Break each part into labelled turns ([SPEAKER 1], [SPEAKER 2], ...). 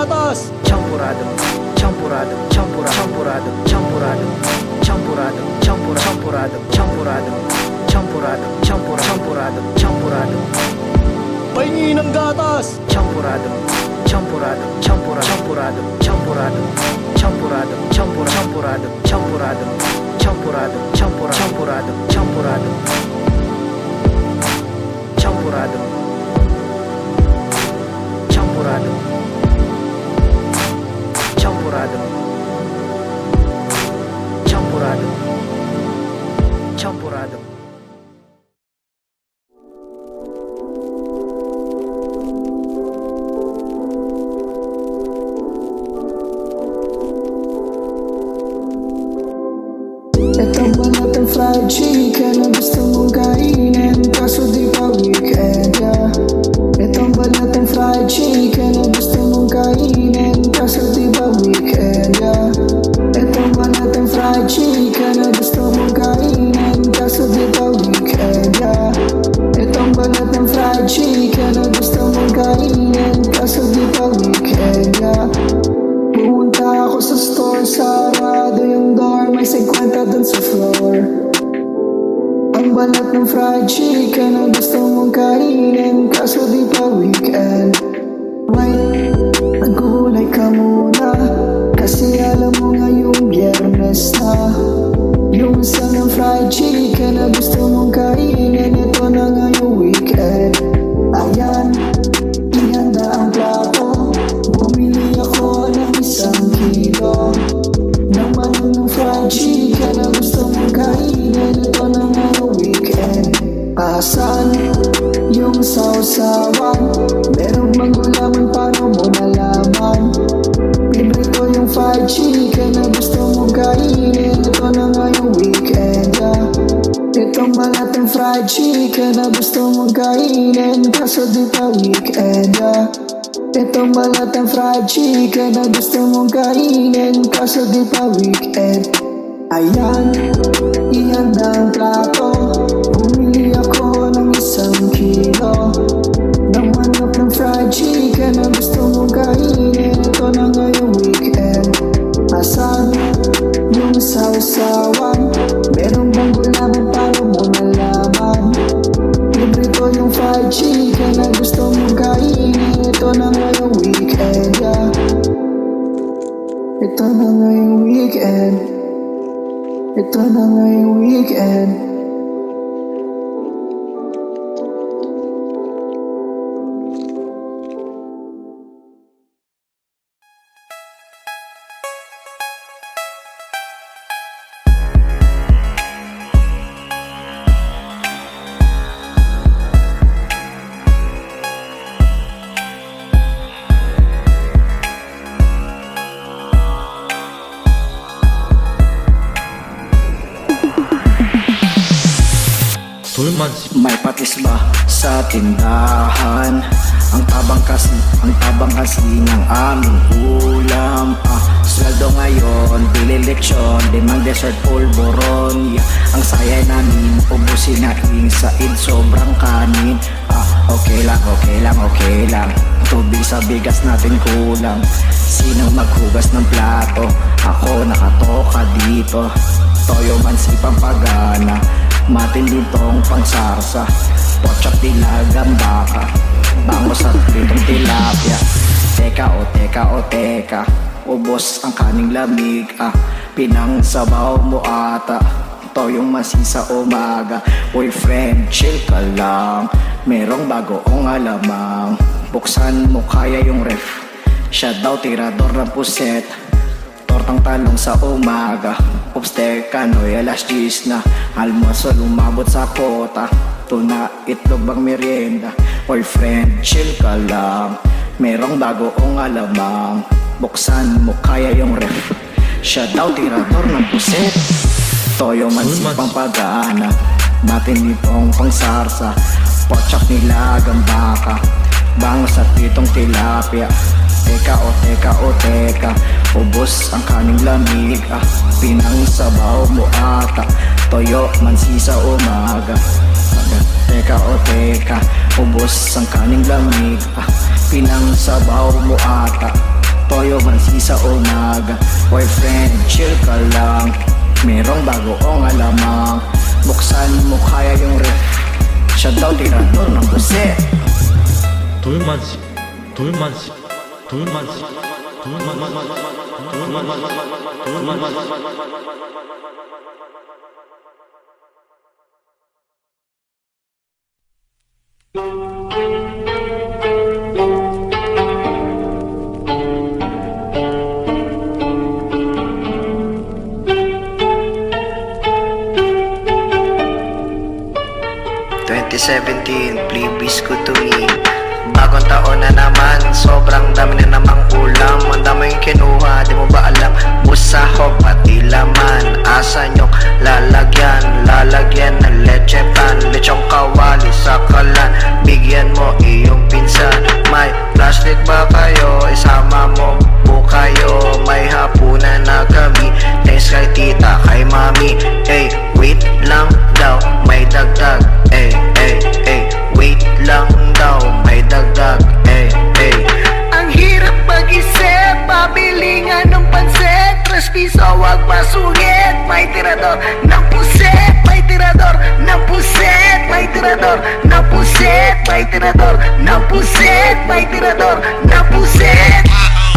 [SPEAKER 1] gatas.
[SPEAKER 2] Champurado, champurado, champurado, champurado, champurado, champurado, champurado, champurado, champurado, champurado,
[SPEAKER 1] Pahingi ng gatas.
[SPEAKER 2] champurado, champurado, champurado, champurado, champurado, champurado, champurado, champurado, champurado, champurado, champurado, champurado, champurado, champurado, champurado.
[SPEAKER 3] Itong balat ng fried chicken na gusto mong kainin, kaso di pa weekend, yeah. Itong balat ng fried chicken na gusto mong kainin, kaso di pa weekend, yeah. Itong balat ng fried chicken na gusto mong kainin, kaso di pa weekend, yeah. Itong balat ng fried chicken na gusto mong kainin, kaso di pa weekend, yeah. Pumunta ako sa store, sarado yung door, may 50 dun sa floor. Ang balat ng fried chicken na gusto mong kainin, kaso di pa weekend. Wait, nagkulay ka muna, kasi alam mo ngayong Biyernes na. Yung isa ng fried chicken na gusto mong kainin, ito na ngayong weekend. Ayan, ihanda ang plato, bumili ako ng 1 kilo ng manok ng fried chicken na gusto mong kainin, ito na ngayong weekend. Asan yung sausawan? Merong bang gulaman, paano mo nalaman? Libre ko yung fried chicken na gusto mong kainin, ito na ngayong weekend, yeah. Itong balat ng fried chicken na gusto mong kainin, kaso di pa weekend, yeah. Itong balat ng fried chicken na gusto mong kainin, kaso di pa weekend. Ayan, ihanda ang plato, bumili ako ng 1 kilo ng manok ng fried chicken na gusto mong kainin, ito na ngayong weekend. Asan yung sausawan? Merong bang gulaman, paano mo nalaman? Libre ko yung fried chicken na gusto mong kainin, ito na ngayong weekend, yeah. Ito na ngayong weekend. Ito na ngayong weekend.
[SPEAKER 2] May patis ba sa tindahan? Ang tabang kasi ng aming ulam. Sweldo ngayon, bili leksyon, limang dessert pulboron, yeah. Ang saya namin, ubusin na said, sobrang kanin. Okay lang. Tubig sa bigas natin kulang. Sinong maghugas ng plato? Ako nakatoka dito. Toyo man sipang pagana, matindi tong pangsarsa. Pochak dilagang baka, bangos at pritong tilapia. Teka, ubos ang kaning lamig. Pinang sabaw mo ata, toyong masi sa umaga. Boyfriend, chill ka lang, merong bagoong alamang. Buksan mo kaya yung ref, siya daw tirador ng puset. Tortang talong sa umaga, ups teka noy, alas 10 na. Almusal lumabot sa kota, tuna, itlog bang merienda. Boyfriend, chill ka lang, merong bagoong alamang. Buksan mo kaya yung ref, siya daw tirador ng puset. Toyo man sipang pagana, matindi tong pangsarsa. Pochak nilagang baka, bangos at pitong tilapia. Teka, ubos ang kaning lamig. Pinang sabaw mo ata, toyo mansi sa umaga. Teka, ubos ang kaning lamig. Pinang sabaw mo ata,
[SPEAKER 4] toyo mansisa o naga. Boyfriend, chill ka lang, merong bago ong alamang. Buksan mo kaya yung ref, siya daw tirador ng buset.
[SPEAKER 1] 돌만시 돌만시 돌만시
[SPEAKER 2] Please good to me. Bagong taon na naman, sobrang dami na namang ulam. Ang dami yung kinuha, di mo ba alam? Busahog pati laman, asan yung lalagyan? Lalagyan ng leche pan, lechong kawali sa kalan. Bigyan mo iyong pinsan. May plastic ba kayo? Isama mo po kayo. May hapunan na kami, thanks kay tita, kay mami. Hey, wait lang daw, may dagdag. Hey, hey, hey, wait lang daw, may dagdag. Hey, hey.
[SPEAKER 3] Ang hirap mag-isip, pabili nga ng pansit. 3 piso, wag masungit. May tirador ng puset. May tirador ng puset. May tirador ng puset. May tirador ng puset. May tirador ng puset.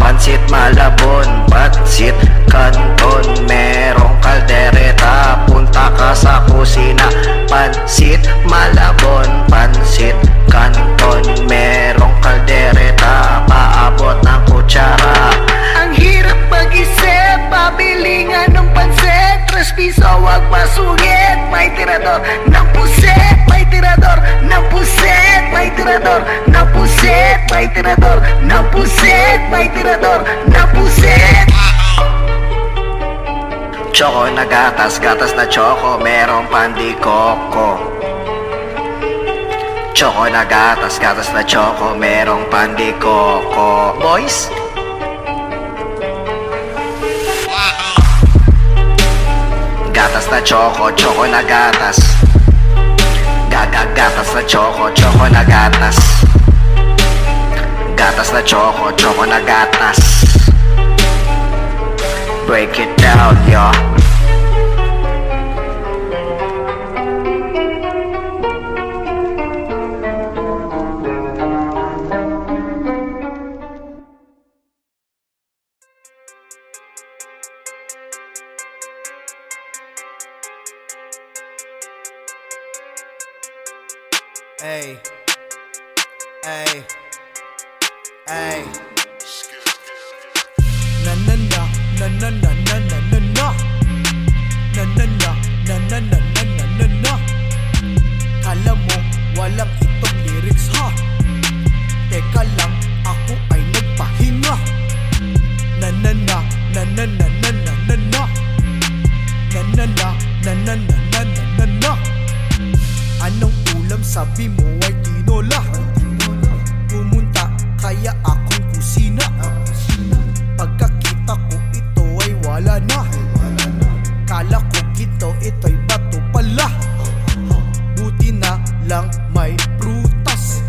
[SPEAKER 2] Pansit Malabon, pansit Canton, merong kaldereta, punta ka sa kusina. Pansit Malabon, pansit Canton, merong kaldereta, paabot ng kutsara.
[SPEAKER 3] Ang hirap mag-isip, pabili nga ng pansit. 3 piso, wag masungit. May tirador ng puset. May tirador ng puset. May tirador ng puset. May tirador ng puset. May tirador ng puset.
[SPEAKER 2] Choco na gatas, gatas na choco, merong pandikoko. Choco na gatas, gatas na choco, merong pandikoko. Boys? Gatas na choco, choco na gatas. Gatas na choco, choco na gatas. Gatas na choco, choco na gatas. Break it down, yo.
[SPEAKER 5] Ay, ay, ay. Na na na na na na na na na na na na na na na na na na na na. Kala mo walang itong lyrics ha? Teka lang, ako ay nagpahinga. Na na na na na na na na na na na na na na na na na na na. Anong ulam sabi mo ay tinola? Pumunta kaya akong kusina. Pagkakita ko ito ay wala na. Kala ko ito'y bato pala. Buti na lang may prutas.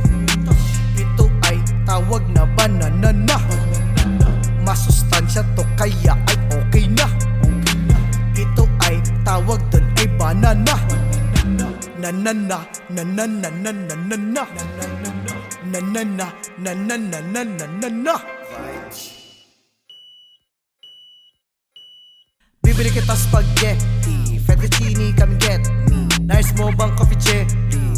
[SPEAKER 5] Ito ay tawag na banana na. Masustansya to kaya ay okay na. Ito ay tawag dun ay banana. Na na na na na na na na na na na na na na na na na na na na. Bibili kita spaghetti, fettuccine come get me. Nice mo bang coffee cherry?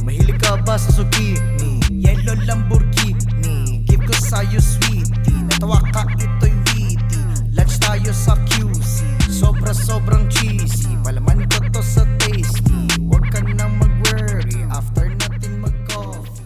[SPEAKER 5] Mahilig ka ba sa zucchini? Yellow Lamborghini, give ko sa'yo sweetie. Natawa ka ito'y witty. Lunch tayo sa QC, sobrang cheesy. Palaman ko to sa tasty. Huwag ka na mag-worry, after natin mag-coffee.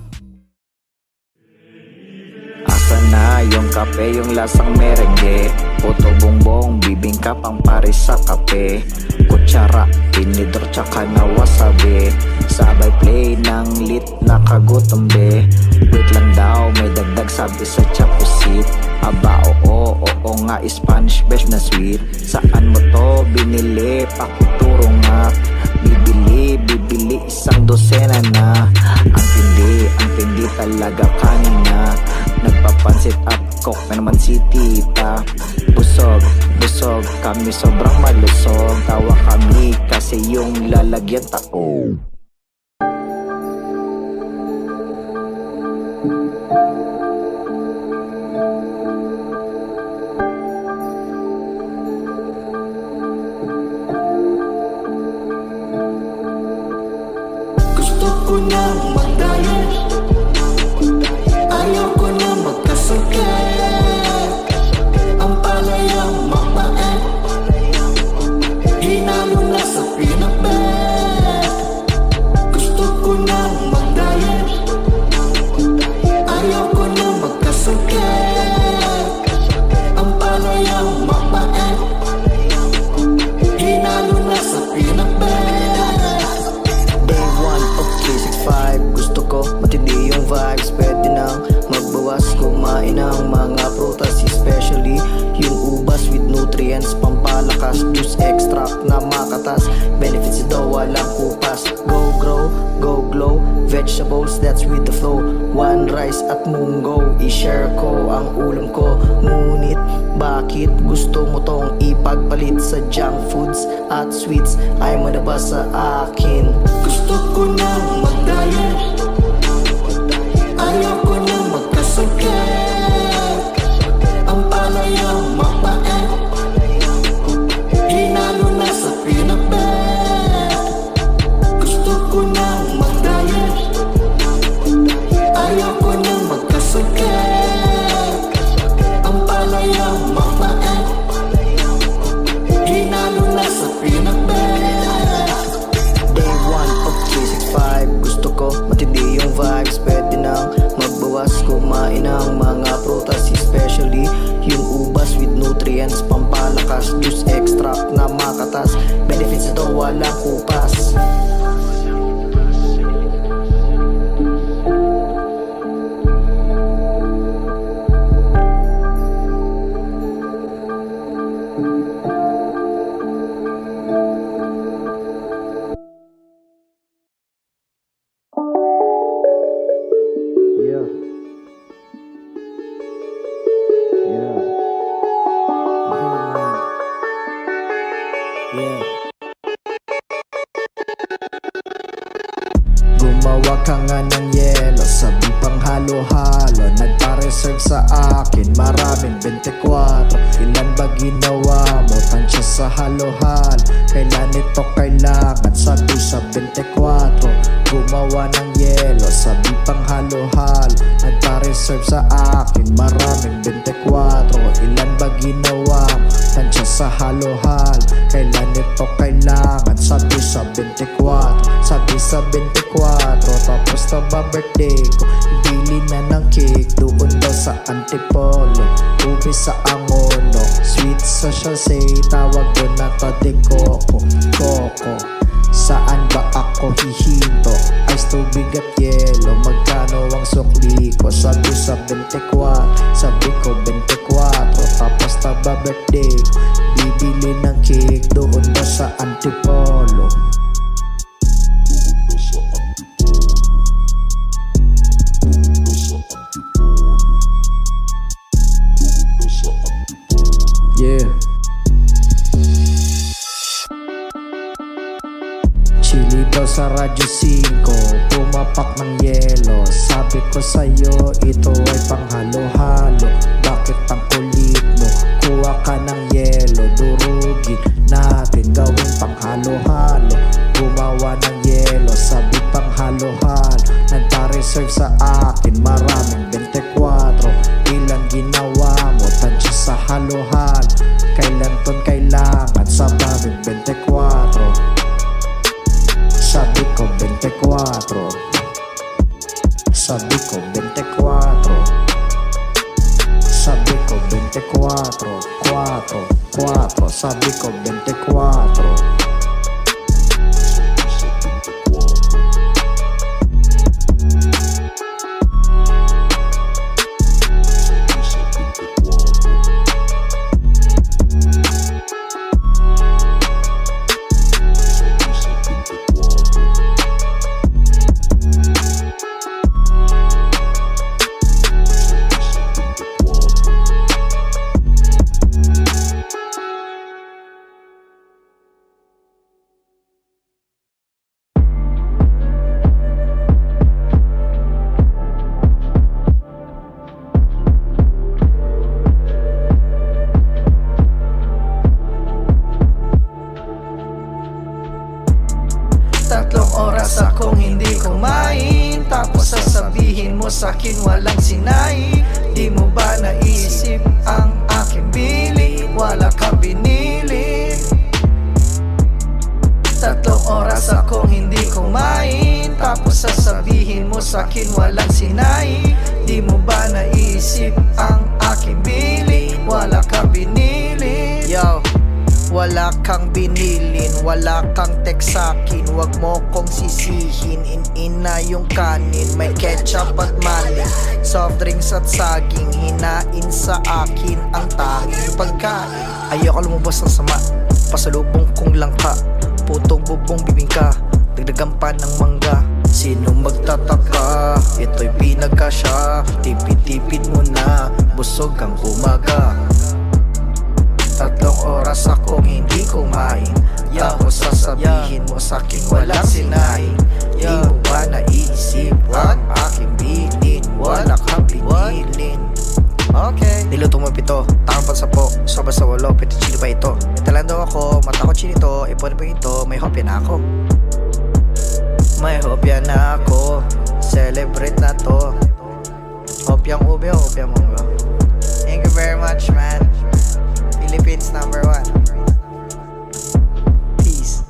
[SPEAKER 4] Asa na yung kape, yung lasang merengue. Puto bongbong, bibingka pang pares sa kape. Kutsara, tinidor tsaka na wasabi. Sabay play ng lit, nakagutom be. Wait lang daw, may dagdag sabi sa chapusit. Aba oo nga, Spanish besh na sweet. Saan mo to binili, pakuturo nga. Bibili isang dosena na. Ang tindi talaga kanina. Nagpapansit up Bangkok na naman si tita. Busog, busog kami sobrang malusog. Tawa kami kasi yung lalagyan tao.
[SPEAKER 3] Gusto ko nang mag-diet, ayaw ko na magkasakit. Ang palayang mapait, hinalo na sa pinapet. Gusto ko nang mag-diet, ayaw ko na magkasakit. Ang palayang mapait, hinalo na sa pinapet.
[SPEAKER 2] Day 1 of 365, gusto ko matindi yung vibes. Pwede nang magbawas, kumain ng mga prutas, especially yung ubas with nutrients, pampalakas, juice extract na makatas. Benefits daw walang kupas. Go grow, go glow, vegetables that's with the flow. One rice at munggo, i-share ko ang ulam ko. Ngunit bakit gusto mo tong ipagpalit sa junk foods at sweets? Ay mo na ba sa akin?
[SPEAKER 3] Gusto ko nang mag-diet, ayaw ko nang magkasakit. Ang palayang mapait, hinalo na sa pinapet. Gusto ko nang mag-diet, ayaw ko nang magkasakit. Ang palayang mapait, hinalo na sa pinapet.
[SPEAKER 2] Day 1 of 365, gusto ko matindi yung vibes. Pwede nang magbawas, kumain ng mga prutas, especially yung ubas with nutrients, pampalakas, juice extract na makatas. Benefits ito walang kupas.
[SPEAKER 4] Gumawa ka nga ng yelo, sabi pang halo-halo. Nagpa-reserve sa akin, maraming 24. Ilan ba ginawa mo, tansya sa halo-halo? Kailan ito kailangan, sabi sa 24. Gumawa ng yelo, sabi pang halo-halo. Nagpa-reserve sa akin, maraming 24. Ilan ba ginawa mo, tansya sa halo-halo? Kailan ito kailangan, sabi sa 24. Sabi sa 24, tapos na ba birthday ko? Bili na ng cake, doon daw sa Antipolo. Ubi sa Angono, sweet sa Chelsea, tawag doon na to de Coco. Coco, saan ba ako hihinto? Ice tubig at yelo, magkano ang sukli ko? Sabi sa 24, sabi ko 24. Tapos na ba birthday ko? Bibili ng cake, doon daw sa Antipolo. Yeah. Chili daw sa Radyo 5, pumapak ng yelo. Sabi ko sa'yo, ito ay panghalo-halo. Bakit ang kulit mo? Kuha ka ng yelo, durugin natin, gawin panghalo-halo. Gumawa ng yelo, sabi panghalo-halo. Nagpa-reserve sa akin, maraming 24. Ilang ginawa mo, tansya sa halo-halo? Kailan ton kailangan, sabing 24. Sabi ko 24. Sabi ko 24. Sabi ko 24. 4, 4. Sabi ko 24.
[SPEAKER 6] mo sa'kin walang sinahi. Di mo ba naisip ang aking bili? Wala kang binili. 3 oras akong hindi kumain, tapos sasabihin mo sa'kin walang sinahi. Di mo ba naisip ang aking bili? Wala kang binili. Yo, wala kang binilin, wala kang text sa'kin. Wag mo kong sisihin, in-ina yung kanin. May ketchup at maling, soft drinks at saging. Hinain sa akin ang tanging pagkain. Ayoko lumabas ng sama, pasalubong kong langka. Putong bubong bibingka, dagdagan pa ng mangga. Sino magtataka, ito'y pinagkasya. Tipid-tipid mo na, busog ang umaga. 3 oras akong hindi kumain, tapos sasabihin mo sa'kin walang sinain. Di mo ba naisip ang aking bilin? Wala kang binilin. Okay. Niluto mo 7, takang pansapo, soba sa 8, fettuccine pa ito. Italando ako, mata ko chinito, ipon pa ito, may hopya na ako. May hopya na ako, celebrate na to. Hopyang ube o hopyang munggo? Thank you very much, man. Philippines #1. Peace.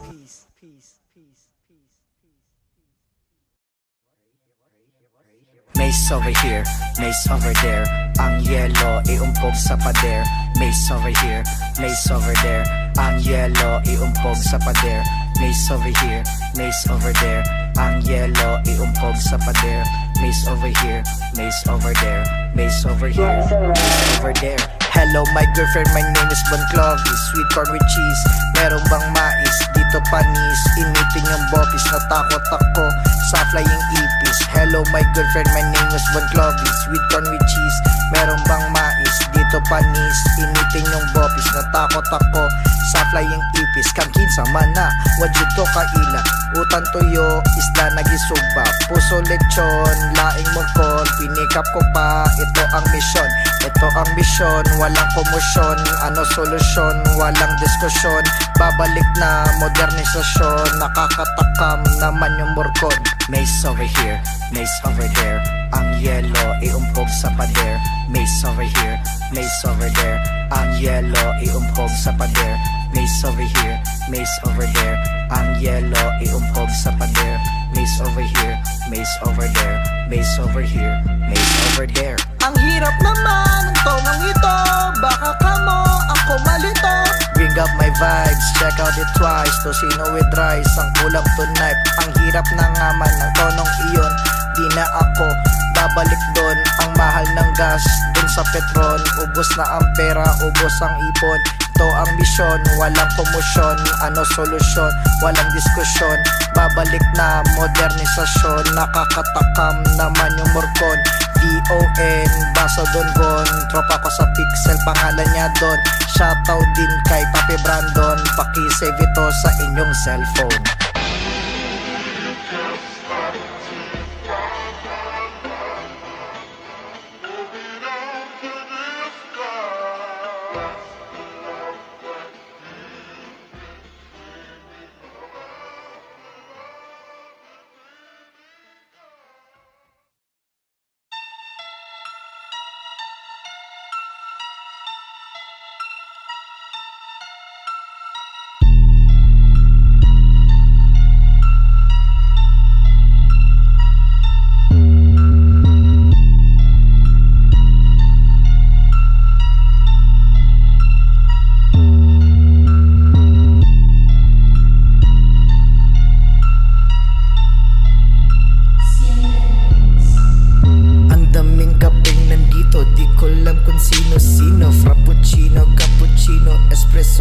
[SPEAKER 6] Mace over here, mace over there. Ang yellow, iumpog sa pader. Mace over here, mace over there. Ang yellow, iumpog sa pader. Mace over here, mace over there. Ang yellow, iumpog sa pader. Mace over here, mace over there. Mace over here, mace over there. Hello my girlfriend, my name is Bon Clovis. Sweet corn with cheese, merong bang mais? Dito panis, initin yung bopis. Natakot ako sa flying ipis. Hello my girlfriend, my name is Bon Clovis. Sweet corn with cheese, merong bang mais? Dito panis, initin yung bopis. Natakot ako sa flying ipis. Kang kinsa mana, wadyo to kaila. Utan tuyo, isda nagisugba. Puso lechon, laing mongkol. Pinikap ko pa, ito ang misyon. Ito ang misyon, walang komosyon. Ano solusyon, walang diskusyon. Babalik na modernisasyon. Nakakatakam naman yung morkon. Mace over here, mace over there. Ang yellow, iumpog sa pader. Mace over here, mace over there. Ang yellow, iumpog sa pader. Mace over here, mace over there. Ang yellow, iumpog sa pader. Mace over here, mace over there. Mace over here, mace over there. Ang hirap naman ng tonong ito, baka kamo ako malito. Bring up my vibes, check out it twice. Tocino with rice, ang kulang tonight. Ang hirap na ngaman ng tonong iyon, di na ako babalik doon. Ang mahal ng gas, dun sa petron. Ubos na ang pera, ubos ang ipon. Ito ang misyon, walang komosyon. Ano solusyon, walang diskusyon. Babalik na modernisasyon. Nakakatakam naman yung morkon. D.O.N. Baso Don Gon. Tropa ko sa Pixel, pangalan niya Don. Shoutout din kay Papi Brandon. Pakisave ito sa inyong cellphone.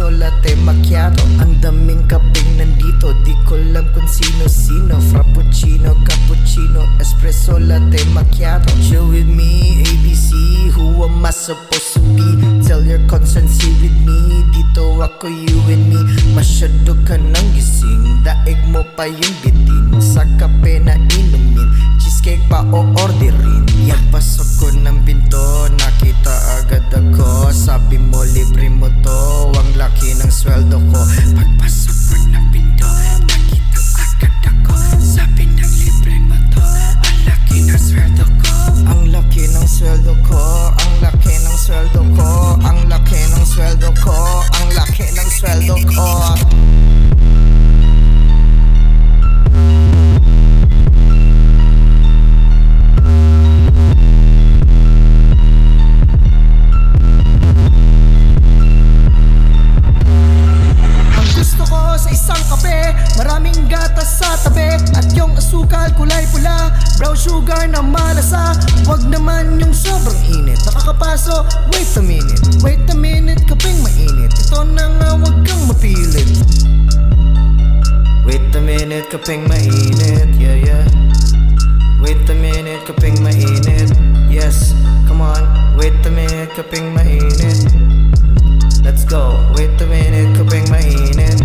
[SPEAKER 6] Latte macchiato. Ang daming kapeng nandito, di ko alam kung sino-sino. Frappuccino, cappuccino, espresso, latte macchiato. Chill with me, ABC, who am I supposed to be? Tell your concerns, sit with me. Dito ako, you and me. Masyado ka nang gising, daig mo pa yung bitin. Sa kape na inumin, cheesecake pa o orderin. Pagpasok ko ng pinto, nakita agad ako. Sabi mo libre mo to, ang laki ng sweldo ko. Pagpasok ko ng pinto, nakita agad ako. Sabi ng libre mo to, ang laki ng sweldo ko.
[SPEAKER 3] ko, ang laki ng sweldo ko, ang laki ng sweldo ko, ang laki ng sweldo ko. Maraming gatas sa tabi at yung asukal kulay pula, brown sugar na malasa. Wag naman yung sobrang init, nakakapaso. Wait a minute, kaping mainit. Ito na nga, wag kang mapilit. Wait a minute, kaping mainit. Yeah, yeah. Wait a minute, kaping mainit. Yes, come on. Wait a minute, kaping mainit. Let's go. Wait a minute, kaping mainit.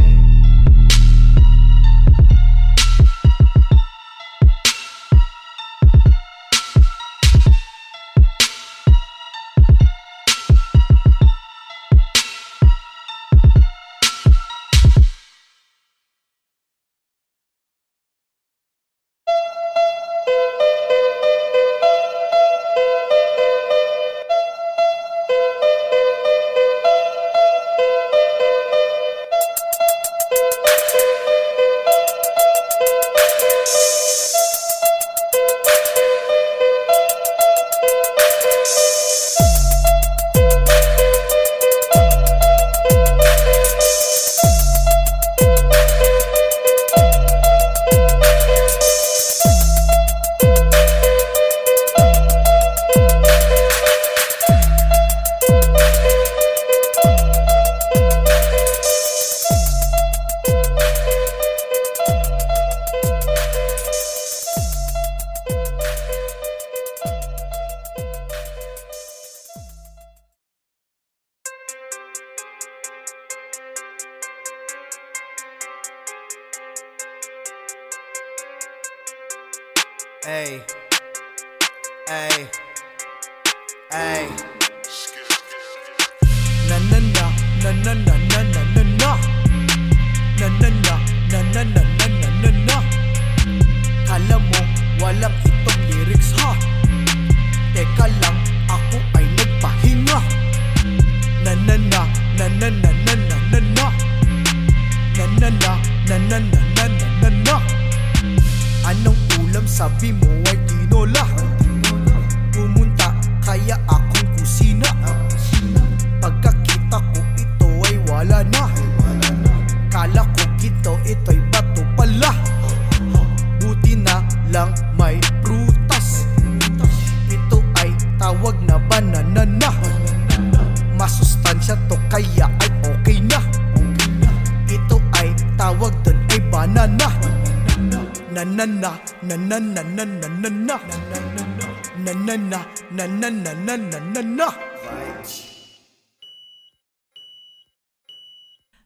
[SPEAKER 3] Ay, ay, ay.
[SPEAKER 5] Na na na na na na na na na na na na na na na na na na na. Kala mo walang itong lyrics ha? Teka lang, ako ay nagpahinga. Na na na na na na na na na na na na na na na na na na. Anong ulam sabi mo ay tinola? Pumunta kaya akong kusina. Pagkakita ko ito ay wala na. Kala ko ito'y bato pala. Buti na lang may prutas. Ito ay tawag na banana na. Masustansya to kaya ay okay na. Ito ay tawag dun ay banana. Na na na na na na na na na na na na na na na na na na na na.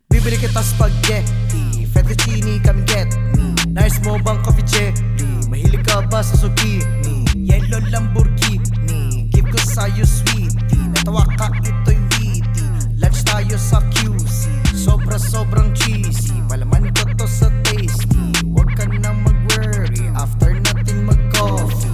[SPEAKER 5] Bibili kita spaghetti, fettuccine, come get me. Nice mo bang coffee jelly? Mahilig ka ba sa zucchini? Yellow Lamborghini, give ko sa'yo sweetie. Natawa ka ito'y witty. Lunch tayo sa QC, sobrang cheesy. Palaman ko to sa tasty. Huwag ka na mag-worry, after natin mag-coffee.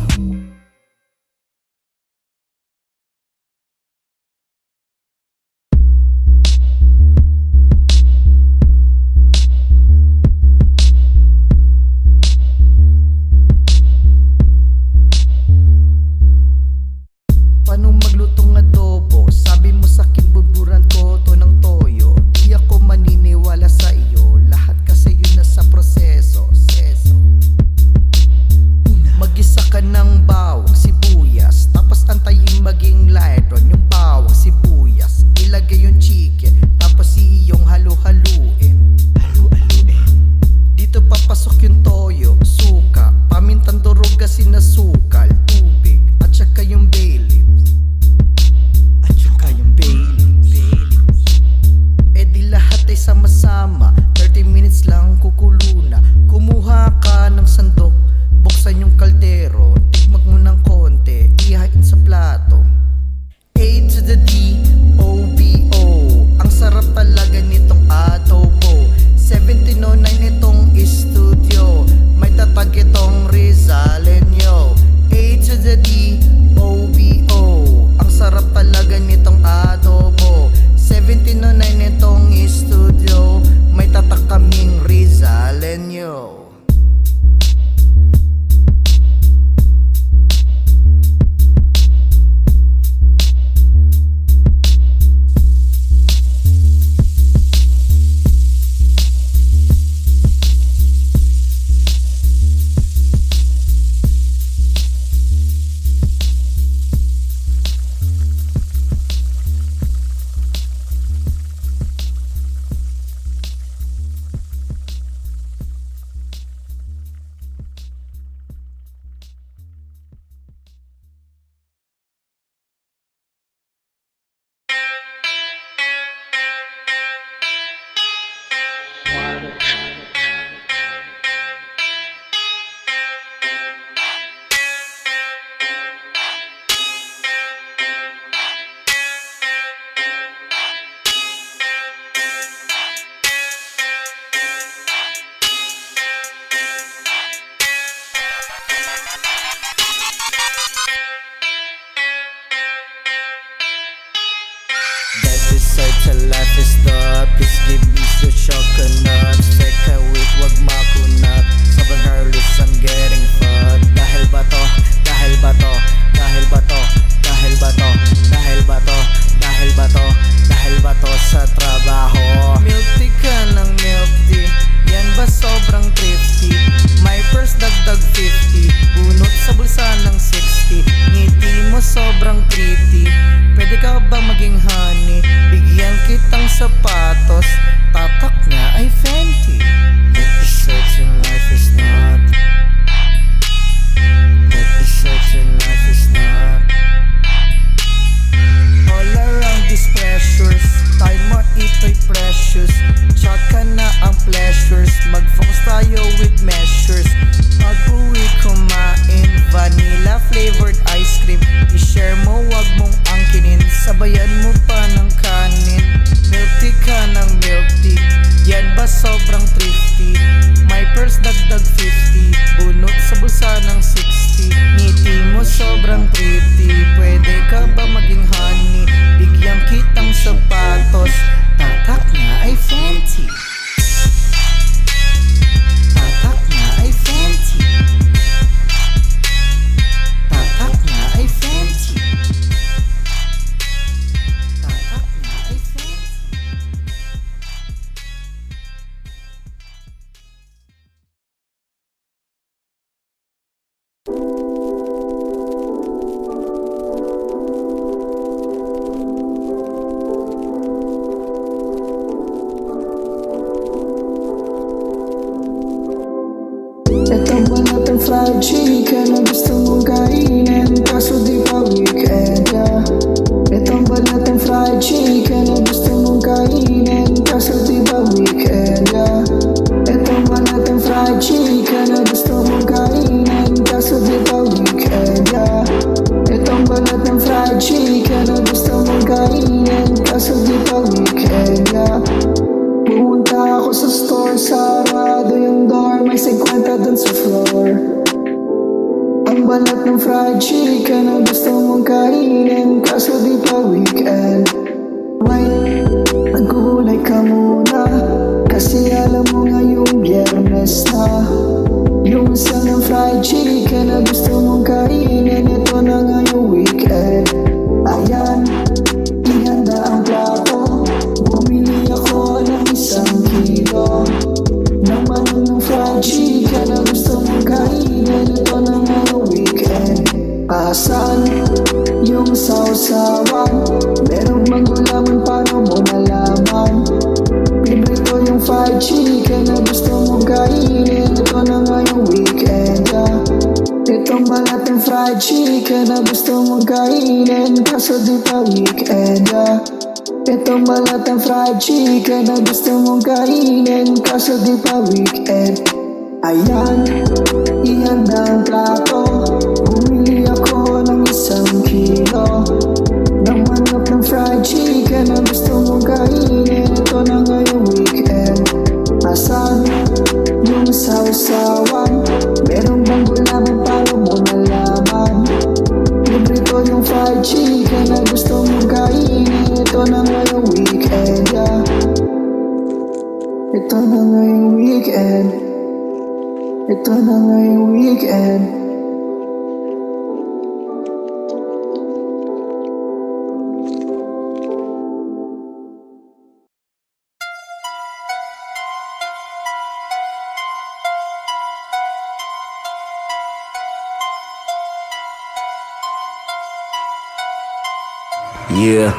[SPEAKER 5] Paano magluto
[SPEAKER 6] social life is the please give me your coconut. Teka wait, wag makunat. Sobrang girlish, I'm getting fat. Dahil ba to? Dahil ba to? Dahil ba to? Dahil ba to? Dahil ba to? Dahil ba to? Dahil ba to sa trabaho? Milk tea ka ng milk tea, yan ba sobrang thrifty? My first dagdag 50, bunot sa bulsa ng 60. Ngiti mo sobrang pretty, pwede ka ba maging honey? Bigyan kitang sapatos, tatak niya ay Fenty. But the certain life is not, but the certain life is not. All around these pressures, time mo ito'y precious. Tsaka na ang pleasures, mag-focus tayo with measures. Pag-uwi kumain, vanilla flavored ice cream. I-share mo, wag mong angkinin, sabayan mo pa ng kanin. Milk tea ka ng milk tea, yan ba sobrang thrifty? My purse dagdag 50, bunot sa bulsa ng 60. Ngiti mo sobrang pretty, pwede ka ba maging honey? Bigyan kitang sapatos, tatak niya ay Fenty. Tatak niya ay Fenty. Tatak niya ay Fenty. Tatak niya ay Fenty.
[SPEAKER 7] Ito ba natin fried chicken na gusto mong kainin, kaso di pa weekend, yeah. Ito ba natin fried chicken na gusto mong kainin, kaso di pa weekend, yeah. Ito ba natin fried chicken na gusto mong kainin, kaso di pa weekend, yeah. Ito ba natin fried chicken na gusto mong kainin, kaso di pa weekend, yeah. Pumunta ako sa store, sarado yung door, may 50 dun sa floor. Ang balat ng fried chicken na gusto mong kainin, kaso di pa weekend. Wait, nagkulay ka muna, kasi alam mo ngayong Biyernes na. Yung isa ng fried chicken na gusto mong kainin, ito na ngayong weekend. Ayan, ihanda ang plato, bumili ako ng 1 kilo ng manong ng fried chicken na gusto mong kainin, ito na ngayong weekend. Asan yung sausawan? Merong magulaman, paano mo nalaman? Libre ko yung fried chicken na gusto mong kainin, ito na ngayong weekend, yeah. Itong balat ng fried chicken na gusto mong kainin, kaso di pa weekend, yeah. Itong balat ng fried chicken na gusto mong kainin, kaso di pa weekend. Ayan, ihanda ang plato, bumili ako ng 1 kilo ng manok ng fried chicken na gusto mong kainin, ito na ngayong weekend. Asan yung sausawan? Merong bang gulaman, paano mo nalaman? Libre ko yung fried chicken na gusto mong kainin, ito na ngayong weekend, yeah. Ito na ngayong weekend. Ito na ngayong weekend.
[SPEAKER 4] Yeah.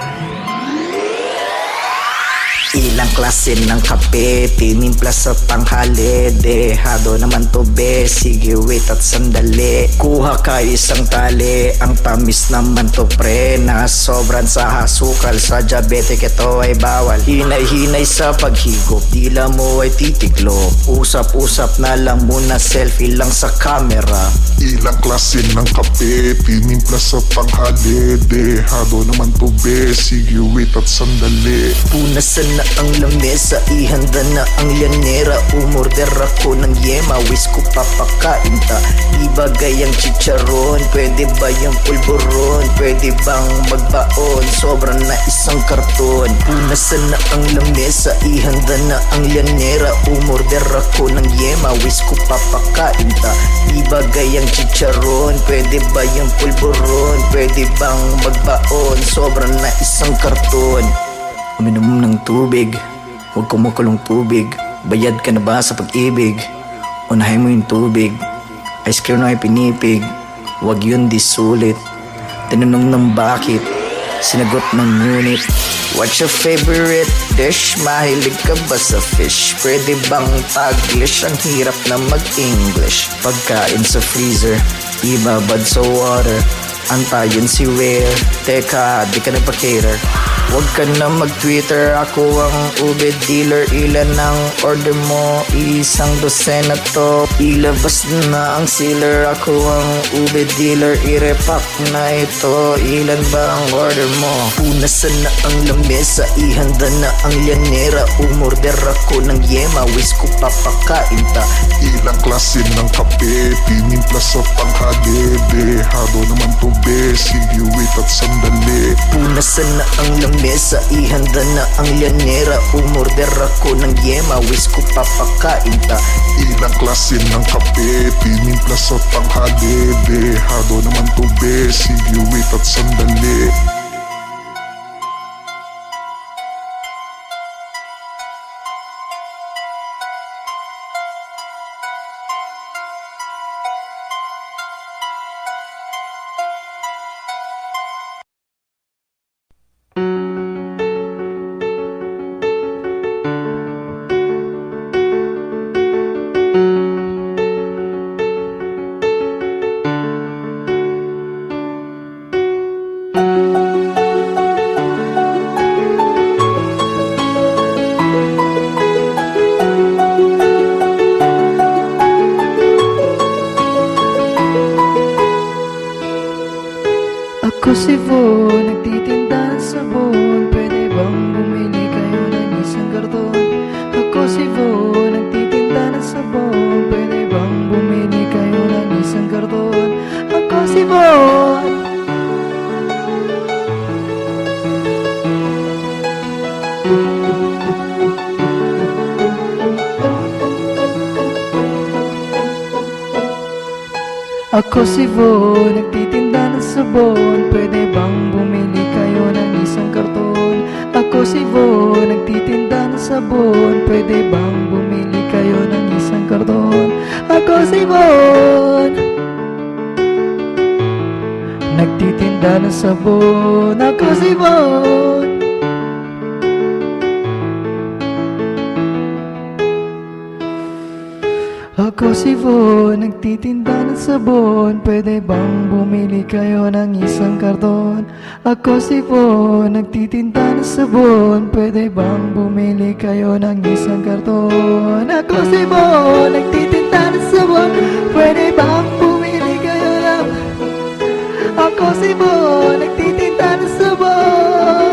[SPEAKER 4] Ilang klase ng kape, tinimpla sa tanghali. Dehado naman to be, sige wait at sandali. Kuha ka isang tali, ang tamis naman to pre, na sobran sa hasukal, sa diabetic ito ay bawal. Hinay-hinay sa paghigop, dila mo ay titiklop. Usap-usap na lang muna, selfie lang sa camera.
[SPEAKER 8] Ilang klase ng kape, tinimpla sa tanghali. Dehado naman to be, sige wait at sandali.
[SPEAKER 4] Punasan na ang lamesa, ihanda na ang llanera. Umorder ako ng yema, wish ko papakain ta. Di bagay ang chicharon, pwede ba yung pulburon? Pwede bang magbaon?
[SPEAKER 2] sobra na isang karton. Punasan na ang lamesa, ihanda na ang lyanera. Umorder ako ng yema, wish ko papakain ta. Ibagay ang chicharon, pwede ba yung pulburon? Pwede bang magbaon, sobra na isang karton. Uminom ng tubig, huwag kumukulong tubig. Bayad ka na ba sa pag-ibig? Unahin mo yung tubig. Ice cream na ay pinipig, huwag yun di sulit. Tinanong ng bakit, sinagot ng ngunit. What's your favorite dish? Mahilig ka ba sa fish? Pwede bang Taglish? Ang hirap na mag-English. Pagkain sa freezer, ibabad sa water. Antayin si Where. Teka, di ka nagpa-cater. Huwag ka na mag-Twitter, ako ang ube dealer. Ilan ang order mo? Isang dosena to. Ilabas na ang sealer, ako ang ube dealer. I-repack na ito, ilan ba ang order mo? Punasan na ang lamesa, ihanda na ang lyanera. Umorder ako ng yema, wish ko papakain ta.
[SPEAKER 8] Ilang klase ng kape, tinimpla sa tanghali. Dehado naman to be, sige wait at sandali.
[SPEAKER 2] Punasan na ang lamesa, ihanda na ang lyanera. Umorder ako ng yema, wish ko papakain ta.
[SPEAKER 8] Ilang klase ng kape, tinimpla sa tanghali. Dehado naman to be, sige wait at sandali.
[SPEAKER 7] Ako si Vo, nagtitinda ng sabon. Pwede bang bumili kayo ng isang karton? Ako si Vo, nagtitinda ng sabon. Pwede bang bumili kayo ng isang karton? Ako si Vo. Ako si Vo, nagtitinda ng sabon. Pwede bang bumili kayo ng isang karton? Ako si Vo, nagtitinda ng sabon. Pwede bang bumili kayo ng isang karton? Ako si Von, nagtitinda ng sabon. Ako si Von. Ako si Von, nagtitinda ng sabon. Pwede bang bumili kayo ng isang karton? Ako si Von, nagtitinda ng sabon. Pwede bang bumili kayo ng isang karton? Ako si Von, nagtitinda ng sabon. Pwede bang bumili kayo ng... Ako si Von, nagtitinda ng sabon.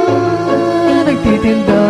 [SPEAKER 7] Nagtitinda.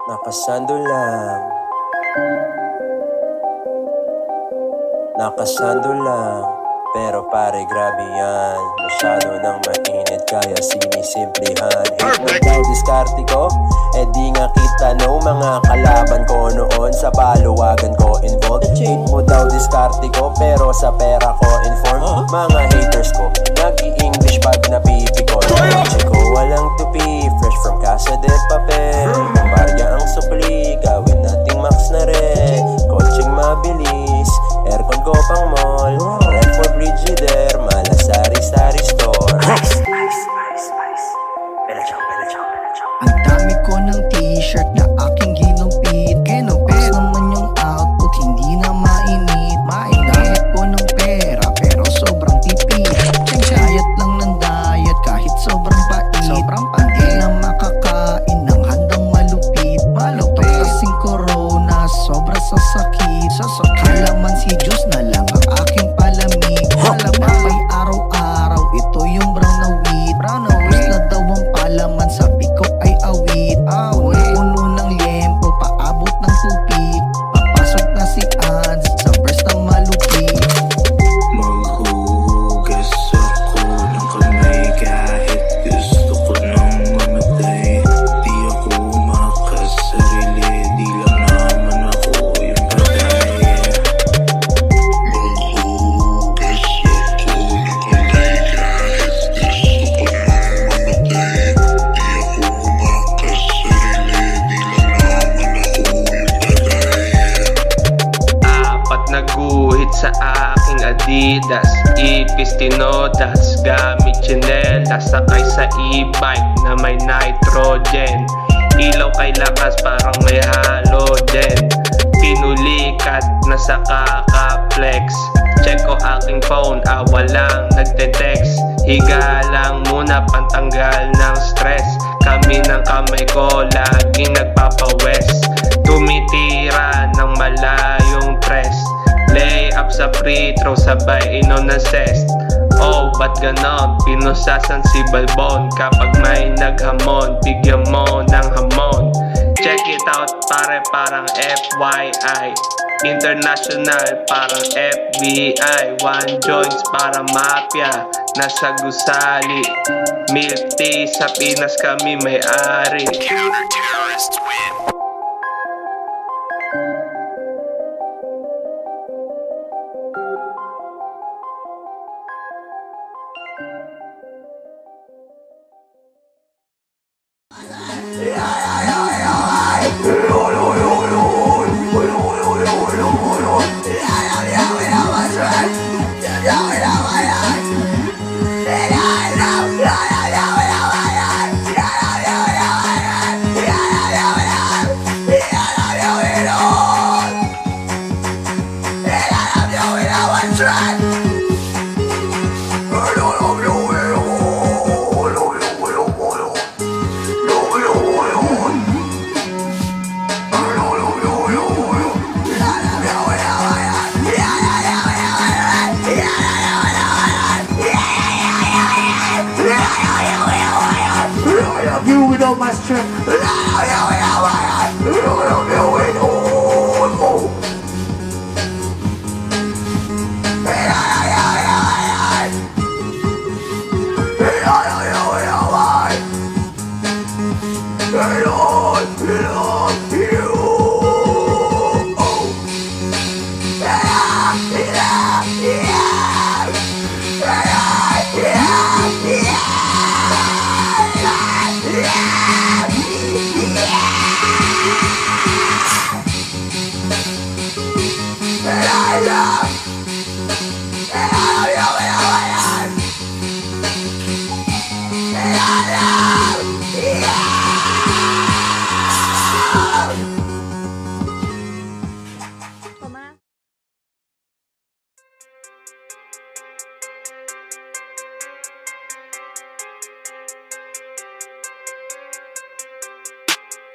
[SPEAKER 9] Nakasando lang, nakasando lang. Pero pare grabe yan, masyado nang mainit kaya sinisimplihan. Hate mo daw diskarte ko, eh di nga kita no. Mga kalaban ko noon sa baluwagan ko involved. Hate mo daw diskarte ko, pero sa pera ko informed. Mga haters ko, nag-i-English pag napipikon. Check ko walang tupi, fresh from Casa de Papel. Kumarya ang supli, gawin nating max na rin. Coaching mabilis, aircon ko pang mall. Red for Frigidaire, Malasari-sari store.
[SPEAKER 6] Ice, ice, ice, ice. Belachaw, belachaw, belachaw. Ang dami ko ng t-shirt na aking ginupit. Tapos naman yung output, hindi na mainit. Dahil ko ng pera, pero sobrang tipid. Diet lang ng diet, kahit sobrang pait. Hindi na makakain ng handang malupit. Kasing corona, sobra sa sakit. Halaman si Diyos na lang ang aking palamig. May araw-araw, ito yung brown na wheat. Tapos na daw ang palaman, sabi ko ay awit. Puno ng lempo, paabot ng tupi. Papasok na si Ads sa verse ng malupit.
[SPEAKER 10] Maghuhugas ako ng kamay kahit gusto ko nang mamatay. Di ako makasarili, di lang naman ako yung patay. Maghuhugas ako ng kamay kahit gusto ko nang mamatay. Di ako makasarili, di lang naman ako yung patay.
[SPEAKER 11] Apat na guhit sa aking Adidas, ipis tinodas, gamit chinelas. Sakay sa e-bike na may nitrogen, ilaw kay lakas parang may halogen. Pinulikat na sa kakaplex, check ko aking phone, walang nagte-text. Higa lang muna pantanggal ng stress, kami ng kamay ko lagi nagpapawes. Tumitira ng malayong press, lay up sa free throw sabay inom ng zest. Oh, ba't ganon? Pinusasan si Balbon, kapag may naghamon, bigyan mo ng hamon. Check it out pare, parang FYI, international parang FBI. One joints para mafia, nasa gusali. Milk tea sa Pinas kami may-ari. Counter-terrorists win.
[SPEAKER 3] You with all my strength.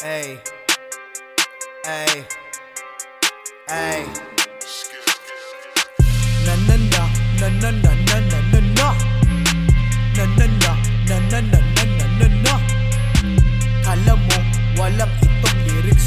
[SPEAKER 5] Ay, ay, ay. Na na na na na na na na na na na na na na na na na na na. Kala mo walang itong lyrics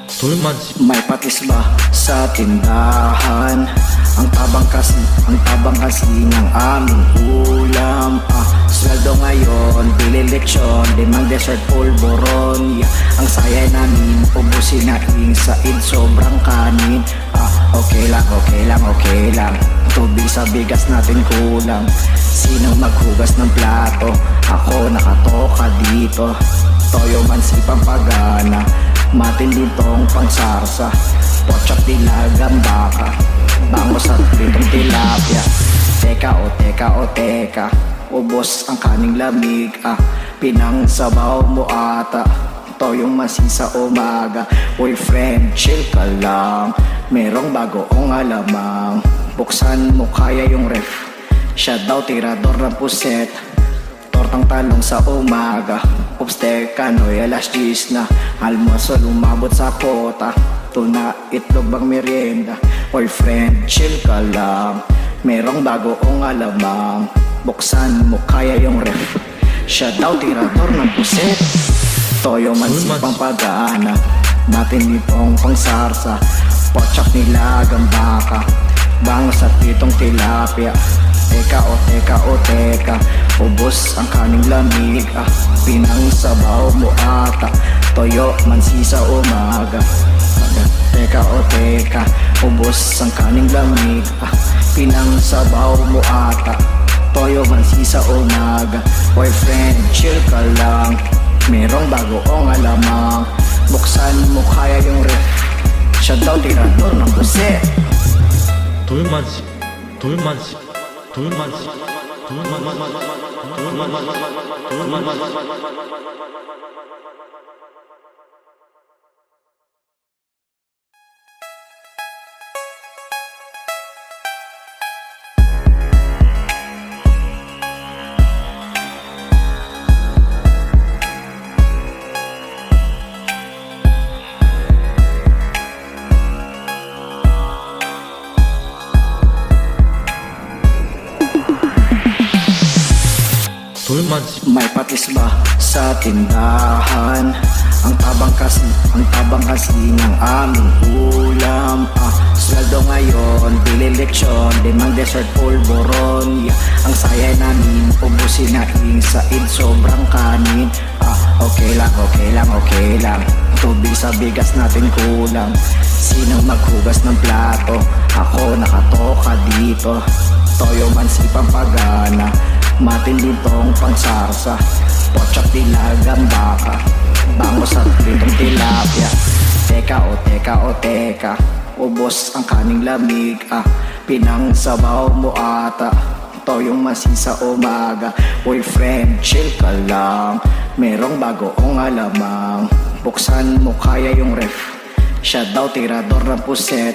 [SPEAKER 7] May patis ba sa tindahan? Ang tabang kasi ng aming ulam. Sweldo ngayon, bili lechon, limang dessert pulboron. Ang saya namin, ubusin na said, sobrang kanin. Okay lang. Tubig sa bigas natin kulang. Sinong maghugas ng plato? Ako nakatoka dito. Toyo man sipang pagana, matindi tong pangsarsa. Pochak dilagang baka, bangos at pritong tilapia. Teka, ubos ang kaning lamig. Pinang sabaw mo ata, toyong masi sa umaga. Uy friend, chill ka lang, merong bagoong alamang. Buksan mo kaya yung ref, siya daw tirador ng puset. Tortang talong sa umaga, ups teka noy, alas 10 na. Almuerzo lumabot sa kota, tuna itlog bang merienda. Oy friend, chill ka lang, merong bagoong alamang. Buksan mo kaya yung ref, siya daw tirador ng puset. Toyo man sipang pagana, matindi pong pangsarsa. Pochak nilagang baka, bangos at pitong tilapia. Teka, ubos ang kaning lamig. Pinang sabaw mo ata, toyo mansi sa umaga. Teka, ubos ang kaning lamig. Pinang sabaw mo ata, toyo mansi sa umaga. Boyfriend, chill ka lang, merong bagoong alamang. Buksan mo kaya yung ref, siya daw tirador ng puset.
[SPEAKER 1] 돌만시
[SPEAKER 7] May patis ba sa tindahan? Ang tabang kasi ng aming ulam. Sweldo ngayon, bili lechon, limang dessert pulboron. Ang saya namin, ubusin na said, sobrang kanin. Okay lang. Tubig sa bigas natin kulang. Sinong maghugas ng plato? Ako nakatoka dito. Toyo man sipang pagana, matindi tong pangsarsa. Pochak dilagang baka, bangos at pritong tilapia. Teka, ubos ang kaning lamig. Pinang sabaw mo ata, toyong masi sa umaga. Uy friend, chill ka lang, merong bagoong alamang. Buksan mo kaya yung ref, siya daw tirador ng puset.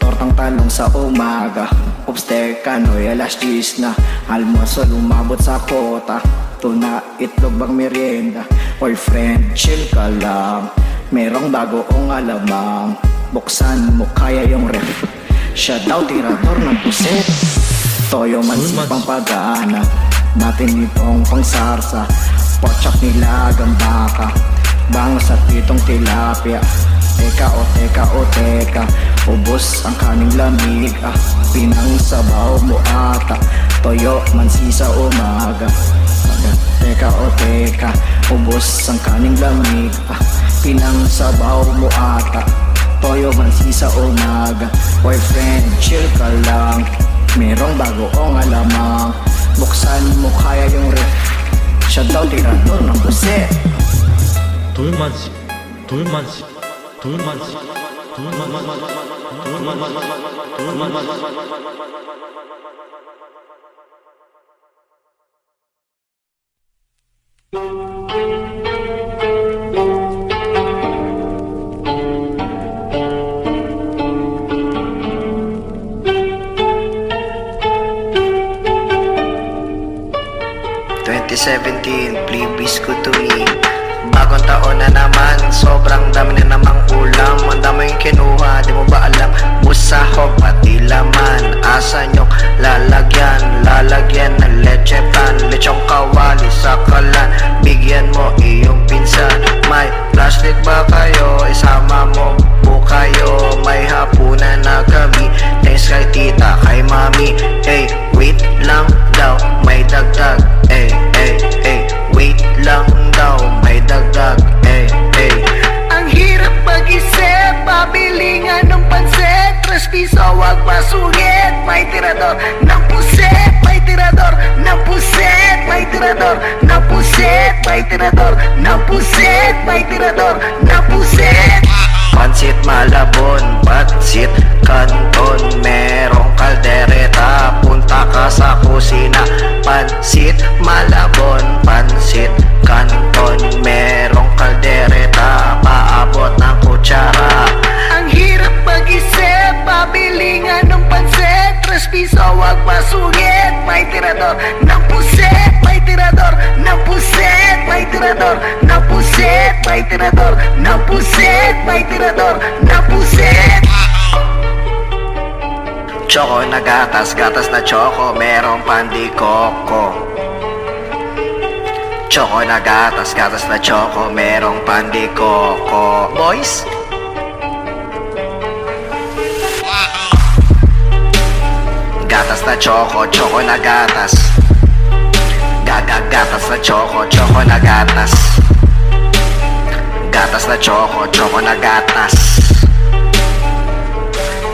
[SPEAKER 7] Tortang talong sa umaga, ups teka noy, alas 10 na. Almuerzo lumabot sa kota, tuna itlog bang merienda. Oy friend, chill ka lang, merong bagoong alamang. Buksan mo kaya yung ref, siya daw tirador ng puset. Toyo man sipang pagana, matindi pong pangsarsa. Pochak nilagang baka, bangos at pitong tilapia. Teka, ubos ang kaning lamig. Pinang sabaw mo ata, toyo mansi sa umaga. Teka, ubos ang kaning lamig. Pinang sabaw mo ata, toyo mansi sa umaga. Boyfriend, chill ka lang, merong bagoong alamang. Buksan mo kaya yung ref, siya daw tirador ng puset.
[SPEAKER 1] 돌만시
[SPEAKER 2] 2017, please good to me. Bagong taon na naman, sobrang dami na namang ulam. Ang dami yung kinuha, di mo ba alam? Busaho pati laman, asa nyo lalagyan ng leche pan. Lechong kawali sa kalan, bigyan mo iyong pinsan. May plastic ba kayo? Isama mo
[SPEAKER 3] wag masungit. May tirador ng puset, may tirador ng puset, may tirador ng puset, may tirador ng puset, may tirador ng puset.
[SPEAKER 2] Pansit Malabon, Pansit Canton, merong kaldereta, punta ka sa kusina. Pansit Malabon, Pansit Canton, merong kaldereta, paabot ng kutsara.
[SPEAKER 3] Ang hirap mag-isip, pabili nga ng pansit, 3 piso wag masungit. May tirador ng puset, may tirador ng puset, may tirador ng puset, may tirador ng puset, may tirador ng puset.
[SPEAKER 2] Choco na gatas, gatas na choco, merong pandikoko. Choco na gatas, gatas na choco, merong pandikoko. Boys? Gatas na choco, choco na gatas. Gatas na choco, choco na gatas. Gatas na choco, choco na gatas.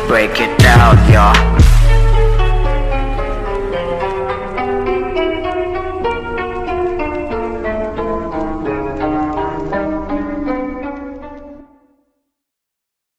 [SPEAKER 2] Break it down, yo.